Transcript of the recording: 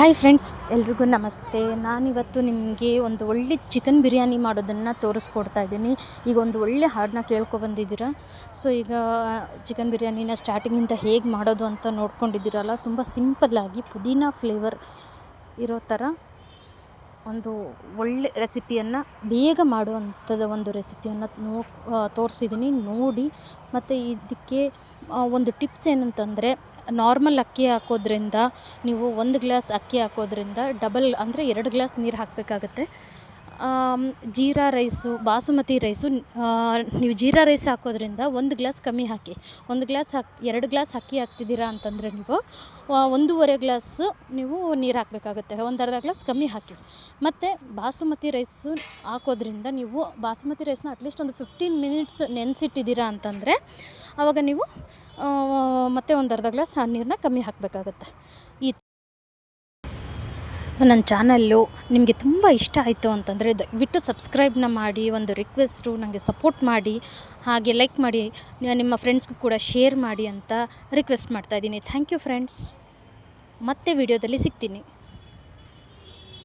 Hi friends, ಎಲ್ರಿಗೂ ನಮಸ್ತೆ. ನಾನಿವತ್ತು ನಿಮಗೆ ಒಂದು ಒಳ್ಳೆ ಚಿಕನ್ ಬಿರಿಯಾನಿ ಮಾಡೋದನ್ನು ತೋರಿಸ್ಕೊಡ್ತಾ ಇದ್ದೀನಿ. ಈಗ ಒಂದು ಒಳ್ಳೆ ಹಾಡನ್ನ ಕೇಳ್ಕೊಬಂದಿದ್ದೀರಾ. ಸೊ ಈಗ ಚಿಕನ್ ಬಿರಿಯಾನಿನ ಸ್ಟಾರ್ಟಿಂಗಿಂದ ಹೇಗೆ ಮಾಡೋದು ಅಂತ ನೋಡ್ಕೊಂಡಿದ್ದೀರಲ್ಲ. ತುಂಬ ಸಿಂಪಲ್ಲಾಗಿ ಪುದೀನಾ ಫ್ಲೇವರ್ ಇರೋ ಥರ ಒಂದು ಒಳ್ಳೆ ರೆಸಿಪಿಯನ್ನು, ಬೇಗ ಮಾಡುವಂಥದ್ದು ಒಂದು ರೆಸಿಪಿಯನ್ನು ತೋರಿಸಿದ್ದೀನಿ ನೋಡಿ. ಮತ್ತು ಇದಕ್ಕೆ ಒಂದು ಟಿಪ್ಸ್ ಏನಂತಂದರೆ, ನಾರ್ಮಲ್ ಅಕ್ಕಿ ಹಾಕೋದ್ರಿಂದ, ನೀವು 1 ಗ್ಲಾಸ್ ಅಕ್ಕಿ ಹಾಕೋದ್ರಿಂದ ಡಬಲ್ ಅಂದರೆ 2 ಗ್ಲಾಸ್ ನೀರು ಹಾಕಬೇಕಾಗತ್ತೆ. ಜೀರಾ ರೈಸು, ಬಾಸುಮತಿ ರೈಸು, ನೀವು ಜೀರಾ ರೈಸ್ ಹಾಕೋದ್ರಿಂದ 1 ಗ್ಲಾಸ್ ಕಮ್ಮಿ ಹಾಕಿ. 2 ಗ್ಲಾಸ್ ಅಕ್ಕಿ ಹಾಕ್ತಿದ್ದೀರಾ ಅಂತಂದರೆ ನೀವು 1.5 ಗ್ಲಾಸು ನೀವು ನೀರು ಹಾಕಬೇಕಾಗತ್ತೆ. 1/2 ಗ್ಲಾಸ್ ಕಮ್ಮಿ ಹಾಕಿ. ಮತ್ತು ಬಾಸುಮತಿ ರೈಸು ಹಾಕೋದ್ರಿಂದ, ನೀವು ಬಾಸುಮತಿ ರೈಸ್ನ ಅಟ್ಲೀಸ್ಟ್ ಒಂದು 15 ಮಿನಿಟ್ಸ್ ನೆನೆಸಿಟ್ಟಿದ್ದೀರಾ ಅಂತಂದರೆ ಆವಾಗ ನೀವು ಮತ್ತೆ 1/2 ಗ್ಲಾಸ್ ಆ ನೀರನ್ನ ಕಮ್ಮಿ ಹಾಕಬೇಕಾಗತ್ತೆ. ಸೊ ನನ್ನ ಚಾನಲ್ಲು ನಿಮಗೆ ತುಂಬ ಇಷ್ಟ ಆಯಿತು ಅಂತಂದರೆ ದಯವಿಟ್ಟು ಸಬ್ಸ್ಕ್ರೈಬ್ನ ಮಾಡಿ. ಒಂದು ರಿಕ್ವೆಸ್ಟು, ನನಗೆ ಸಪೋರ್ಟ್ ಮಾಡಿ, ಹಾಗೆ ಲೈಕ್ ಮಾಡಿ, ನಿಮ್ಮ ಫ್ರೆಂಡ್ಸ್ಗೂ ಕೂಡ ಶೇರ್ ಮಾಡಿ ಅಂತ ರಿಕ್ವೆಸ್ಟ್ ಮಾಡ್ತಾಯಿದ್ದೀನಿ. Thank you friends. ಮತ್ತೆ ವಿಡಿಯೋದಲ್ಲಿ ಸಿಗ್ತೀನಿ.